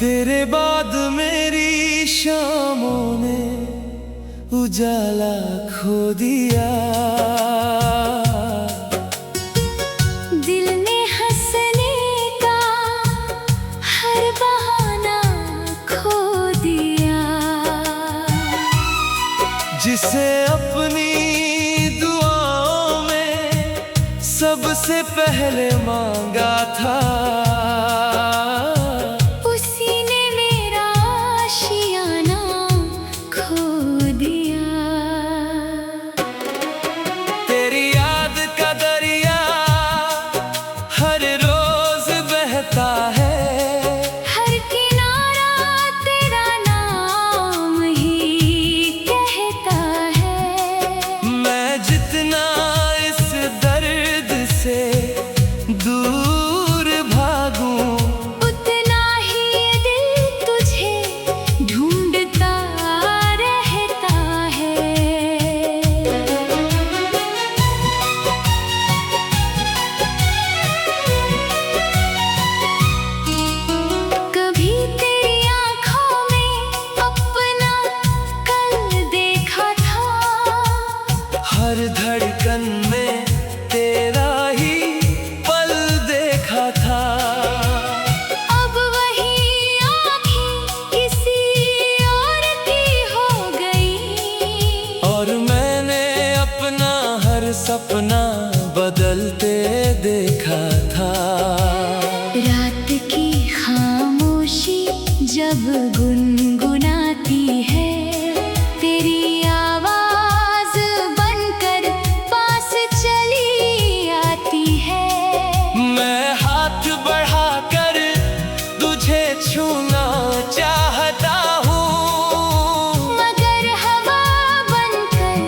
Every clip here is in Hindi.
तेरे बाद मेरी शामों ने उजाला खो दिया। दिल ने हंसने का हर बहाना खो दिया। जिसे अपनी दुआओं में सबसे पहले मांगा था, उसी ने मेरा आशियाना खो दिया। तेरी याद का दरिया हर रोज बहता है, हर किनारा तेरा नाम ही कहता है। मैं जितना इस दर्द से दूर भागूं, उतना ही दिल तुझे ढूंढता रहता है। कभी तेरी आँखों में अपना कल देखा था, हर धड़कन में तेरा ही पल देखा था। अब वही आँखें किसी और की हो गई, और मैंने अपना हर सपना बदलते देखा था। रात की खामोशी जब गुनगुनाती है, तेरी आवाज बनकर पास चली आती है। मैं हाथ बढ़ाकर तुझे छूना चाहता हूँ, मगर हवा बनकर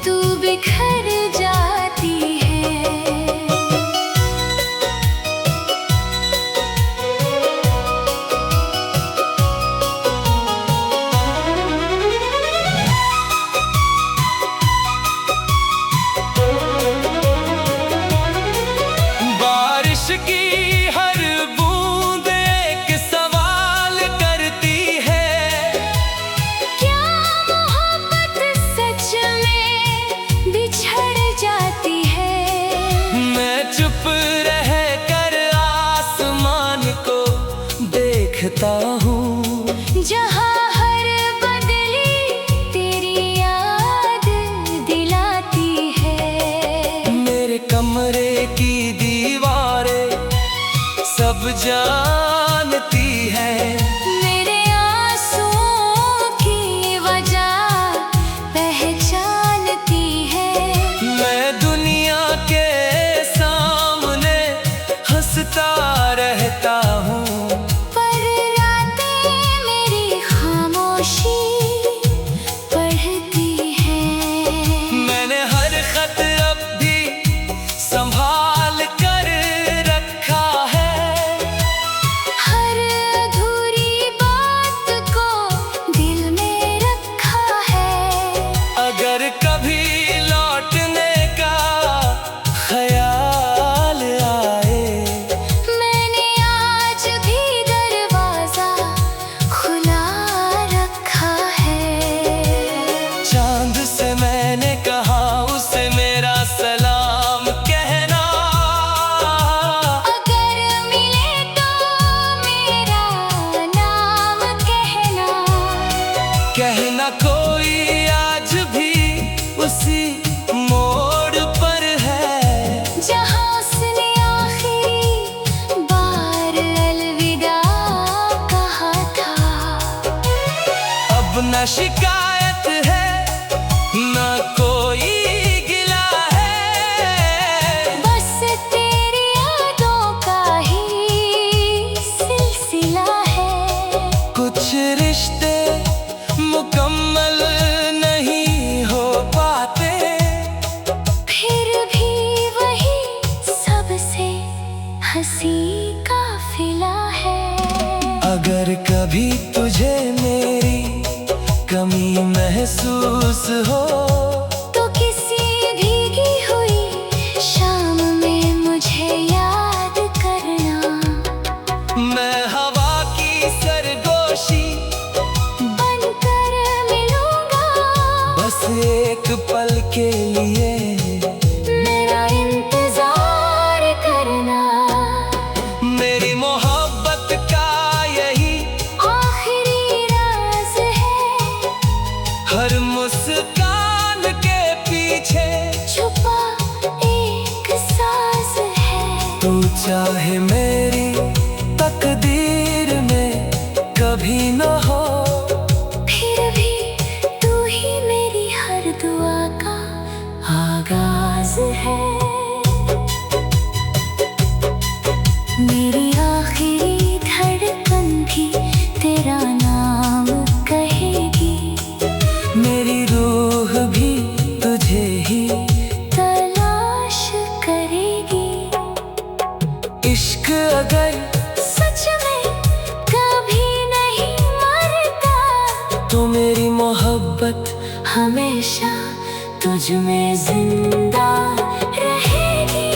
तू बिखर जाती है। बारिश की हर बूंद एक सवाल करती है, क्या मोहब्बत सच में बिछड़ जाती है? मैं चुप रह कर आसमान को देखता हूँ, जहाँ हर बदली तेरी याद दिलाती है। मेरे कमरे की दीवारें सब जानती है। मेरे आंसुओं की वजह पहचानती है। मैं दुनिया के सामने हंसता रहता हूँ, पर रातें मेरी खामोशी पढ़ती है। मैंने हर खत अब भी संभाल कर रखा है। हर अधूरी बात को दिल में रखा है। अगर कभी लौटने का ख्याल आए, मैंने आज भी दरवाजा खुला रखा है। चांद से मैंने कहा उसे मेरा सलाम कहना। अगर मिले तो मेरा नाम कहना। कहना कोई आज भी उसी मोड़ पर है, जहाँ उसने आखिरी बार अलविदा कहा था। अब न शिकायत है न कोई गिला है, बस तेरी यादों का ही सिलसिला है। कुछ रिश्ते मुकम्मल नहीं हो पाते, फिर भी वही सबसे हंसी काफिला है। अगर कभी तुझे मेरी कमी महसूस हो, तो किसी भीगी हुई शाम में मुझे याद करना। मैं हवा की तो मेरी मोहब्बत हमेशा तुझ में जिंदा रहेगी।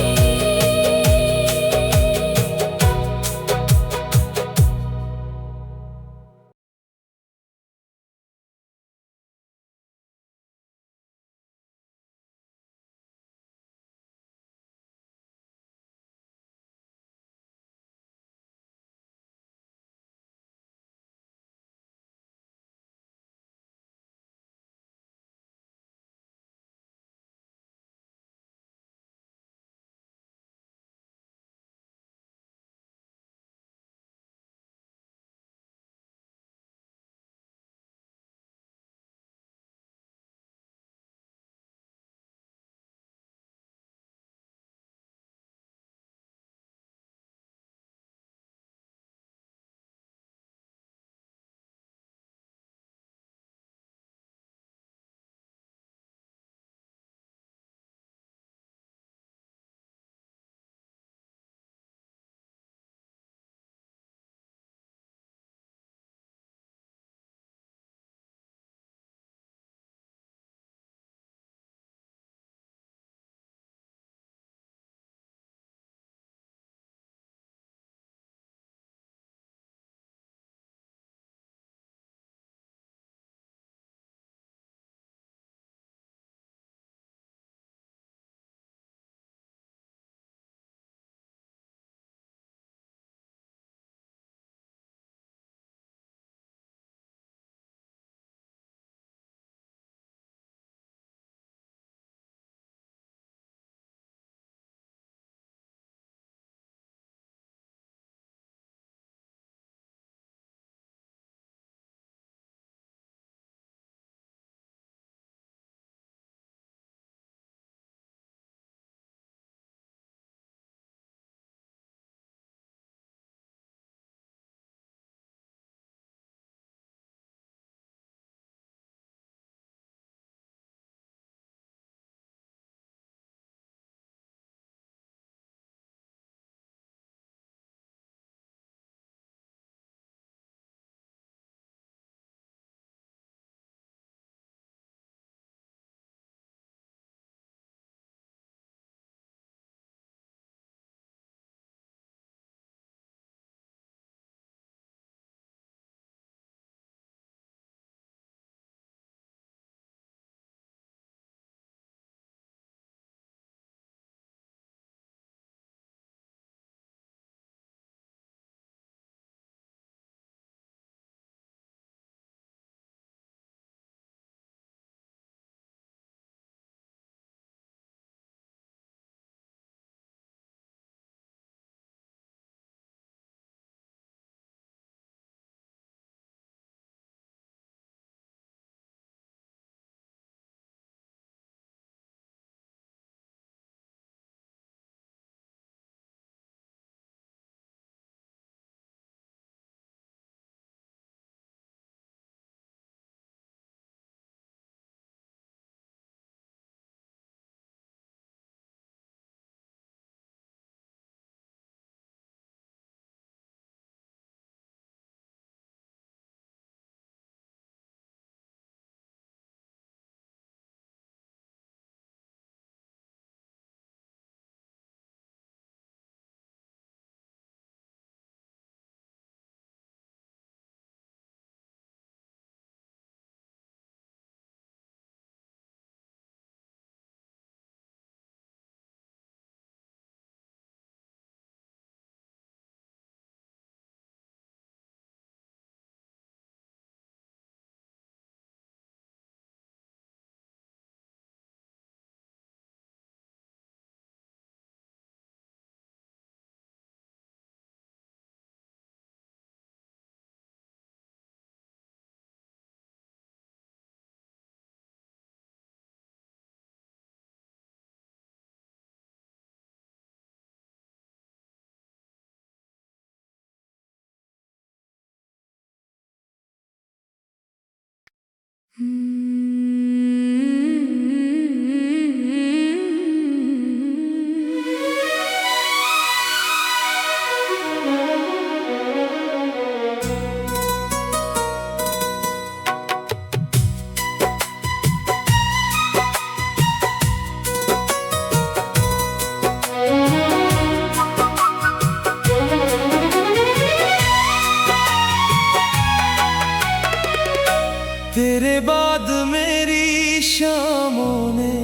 तेरे बाद मेरी शामों ने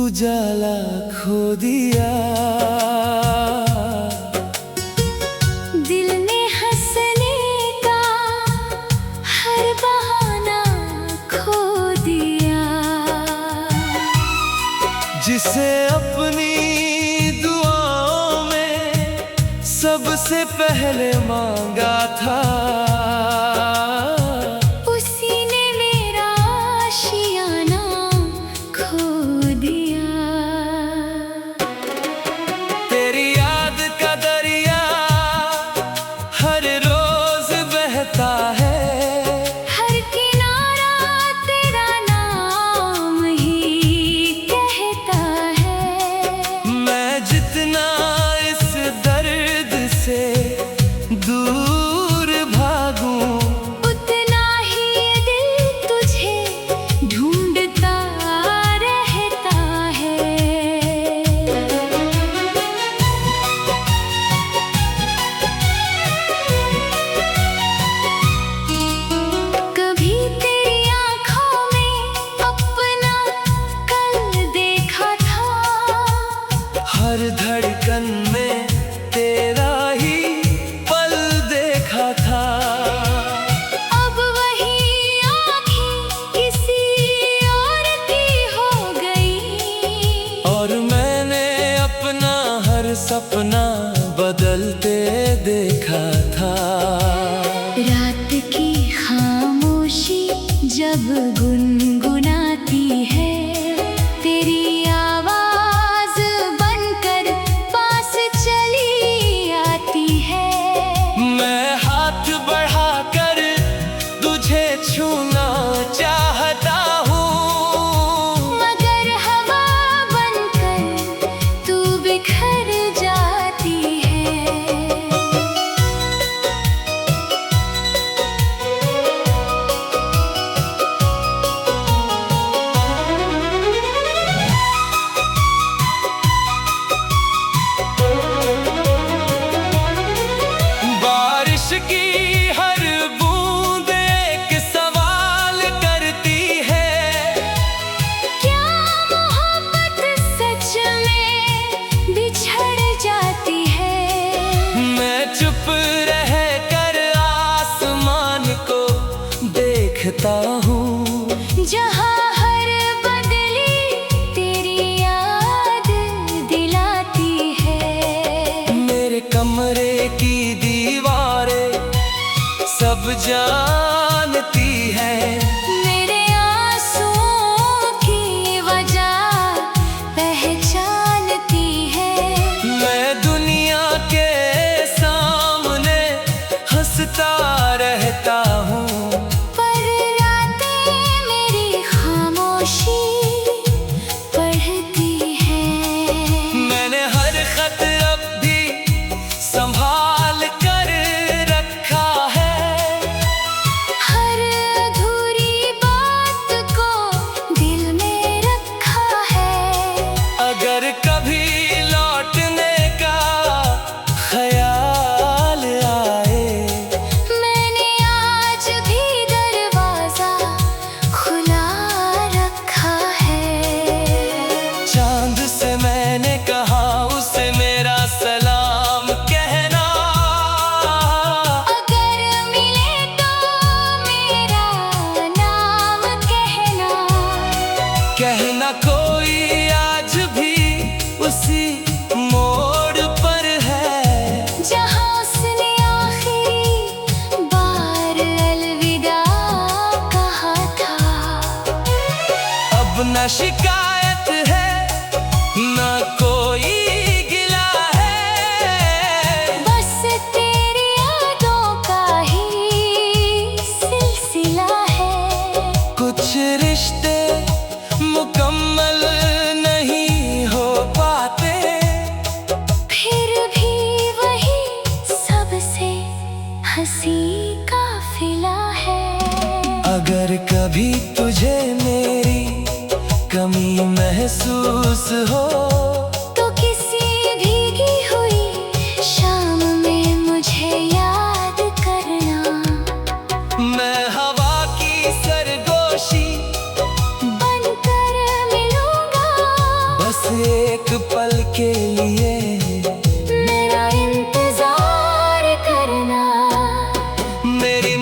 उजाला खो दिया। दिल ने हंसने का हर बहाना खो दिया। जिसे अपनी दुआओं में सबसे पहले मांगा था, उसी ने मेरा आशियाना खो दिया। तेरी याद का दरिया हर रोज बहता है, हर किनारा तेरा नाम ही कहता है। मैं जितना इस दर्द से दूर भागूं, उतना ही ये दिल तुझे ढूंढता रहता है। कभी तेरी आँखों में अपना कल देखा था, हर धड़कन में तेरा ही पल देखा था। अब वही आँखें किसी और की हो गई, और मैंने अपना हर सपना बदलते देखा था। रात की खामोशी जब गुनगुनाती है, तेरी आवाज बनकर पास चली आती है। मैं हाथ बढ़ाकर तुझे छूना चाहता हूँ, मगर हवा बनकर तू बिखर जाती है। बारिश की हर बूंद एक सवाल करती है, क्या मोहब्बत सच में बिछड़ जाती है? मैं चुप रह कर आसमान को देखता हूँ, जहाँ हर बदली तेरी याद दिलाती है। मेरे कमरे की दीवारें सब जानती है। मेरे आंसुओं की वजह पहचानती है। मैं दुनिया के सामने हंसता रहता हूँ, पर रातें मेरी खामोशी पढ़ती है। मैंने हर खत अब भी संभाल कर रखा है, हर अधूरी बात को दिल में रखा है। अगर कभी लौटने का ख्याल आए, मैंने आज भी दरवाजा खुला रखा है। चांद से मैंने कहा उसे मेरा सलाम कहना, अगर मिले तो मेरा नाम कहना कोई आज भी उसी मोड़ पर है, जहाँ उसने आखिरी बार अलविदा कहा था। अब न शिकायत है न कोई गिला है, बस तेरी यादों का ही सिलसिला है। कुछ रिश्ते मुकम्मल नहीं हो पाते, फिर भी वही सबसे हंसी काफिला है। अगर कभी तुझे मेरी कमी महसूस हो, तो किसी भीगी हुई शाम में मुझे याद करना। मैं हवा की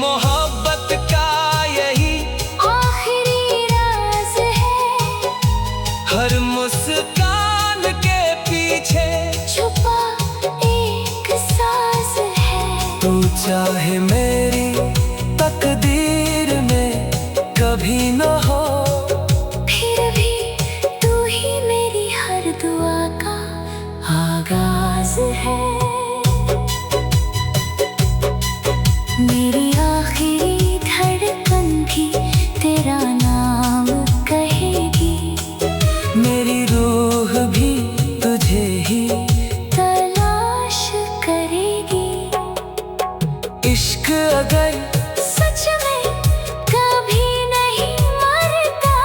मोहब्बत का यही आखिरी राज है, हर मुस्कान के पीछे छुपा एक साज है। तू चाहे मेरी तकदीर में कभी न हो, फिर भी तू ही मेरी हर दुआ का आगाज है। मेरी आखिरी धड़कन भी तेरा नाम कहेगी, मेरी रूह भी तुझे ही तलाश करेगी। इश्क अगर सच में कभी नहीं मरता,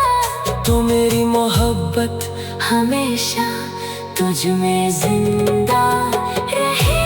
तो मेरी मोहब्बत हमेशा तुझ में जिंदा रहे।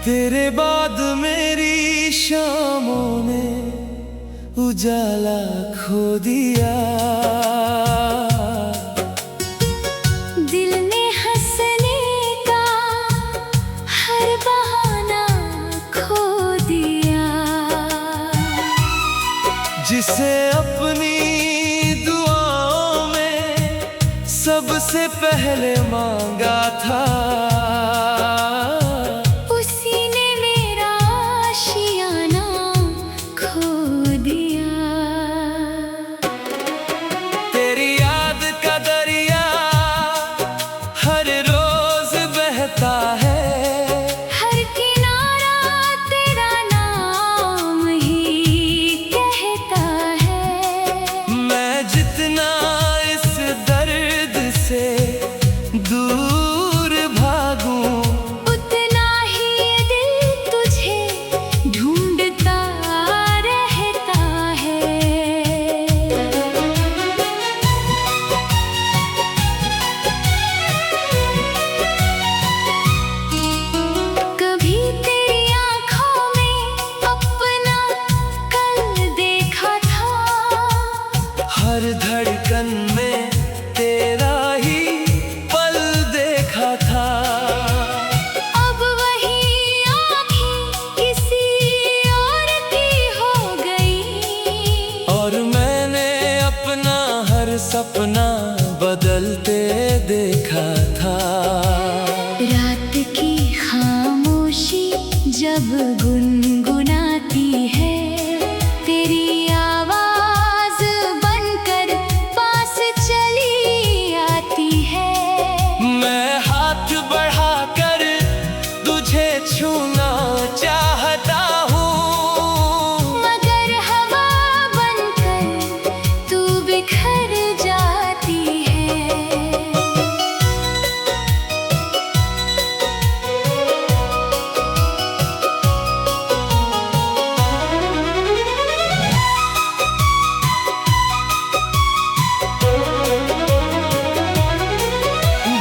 तेरे बाद मेरी शामों ने उजाला खो दिया। दिल ने हंसने का हर बहाना खो दिया। जिसे अपनी दुआओं में सबसे पहले मांगा था, हर किनारा तेरा नाम ही कहता है। मैं जितना इस दर्द से दूर भागूं, उतना ही दिल तुझे ढूंढता रहता है। हर धड़कन में तेरा ही पल देखा था। अब वही आँखें किसी और की हो गई, और मैंने अपना हर सपना बदलते देखा था। रात की खामोशी जब गुनगुनाती है, तेरी छूना चाहता हूँ, मगर हवा बनकर तू बिखर जाती है।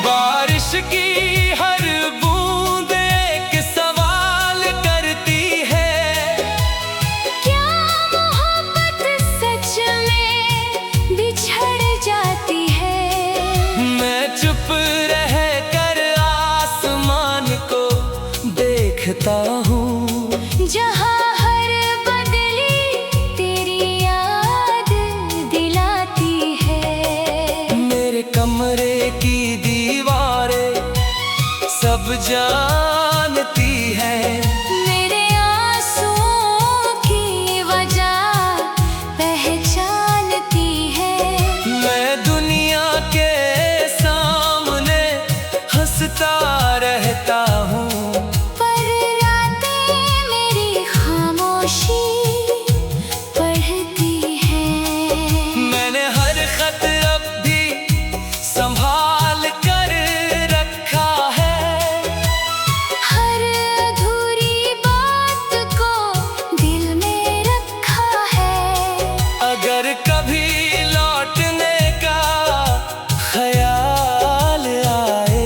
बारिश की हर चुप रह कर आसमान को देखता हूँ, जहाँ हर बदली तेरी याद दिलाती है। मेरे कमरे की दीवारें सब जानती है, मेरे आंसुओं की वजह पहचानती है। मैं दुनिया के हंसता रहता हूँ, पर रातें मेरी खामोशी पढ़ती है। मैंने हर खत अब भी संभाल कर रखा है, हर अधूरी बात को दिल में रखा है। अगर कभी लौटने का ख्याल आए,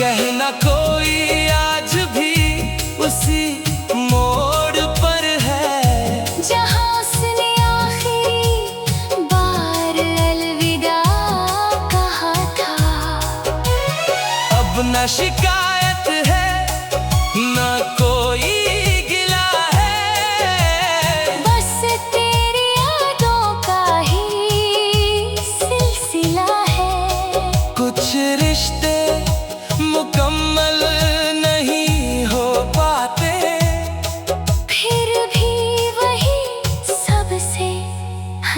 कहना कोई आज भी उसी मोड़ पर है, जहाँ उसने आखिरी बार अलविदा कहा था। अब न शिकायत है न कोई गिला है, बस तेरी यादों का ही सिलसिला है।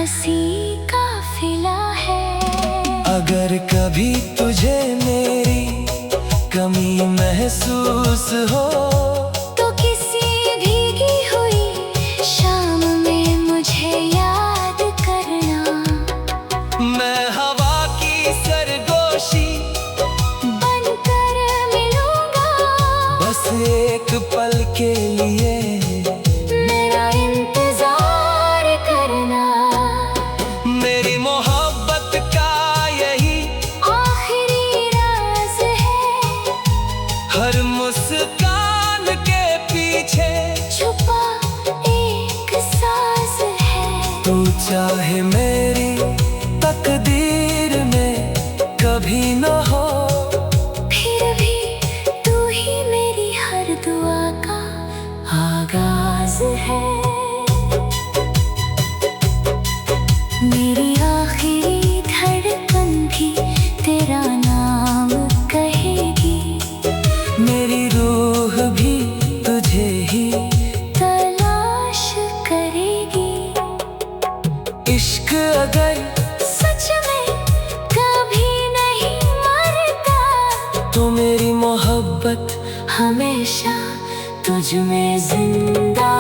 हंसी काफिला है। अगर कभी तुझे मेरी कमी महसूस हो तो किसी भीगी हुई शाम में मुझे याद करना। मैं हवा की सरगोशी बनकर मिलूंगा, बस एक पल के लिए मेरा इंतजार करना। मेरी मोहब्बत का यही आखिरी राज है, हर मुस्कान के पीछे छुपा एक साज है। तू चाहे मेरी तकदीर में कभी न हो, फिर भी तू ही मेरी हर दुआ का आगाज है। मेरी आखिरी धड़कन भी तेरा नाम कहेगी, मेरी रूह भी तुझे ही तलाश करेगी। इश्क अगर सच में कभी नहीं मरता, तो मेरी मोहब्बत हमेशा तुझ में जिंदा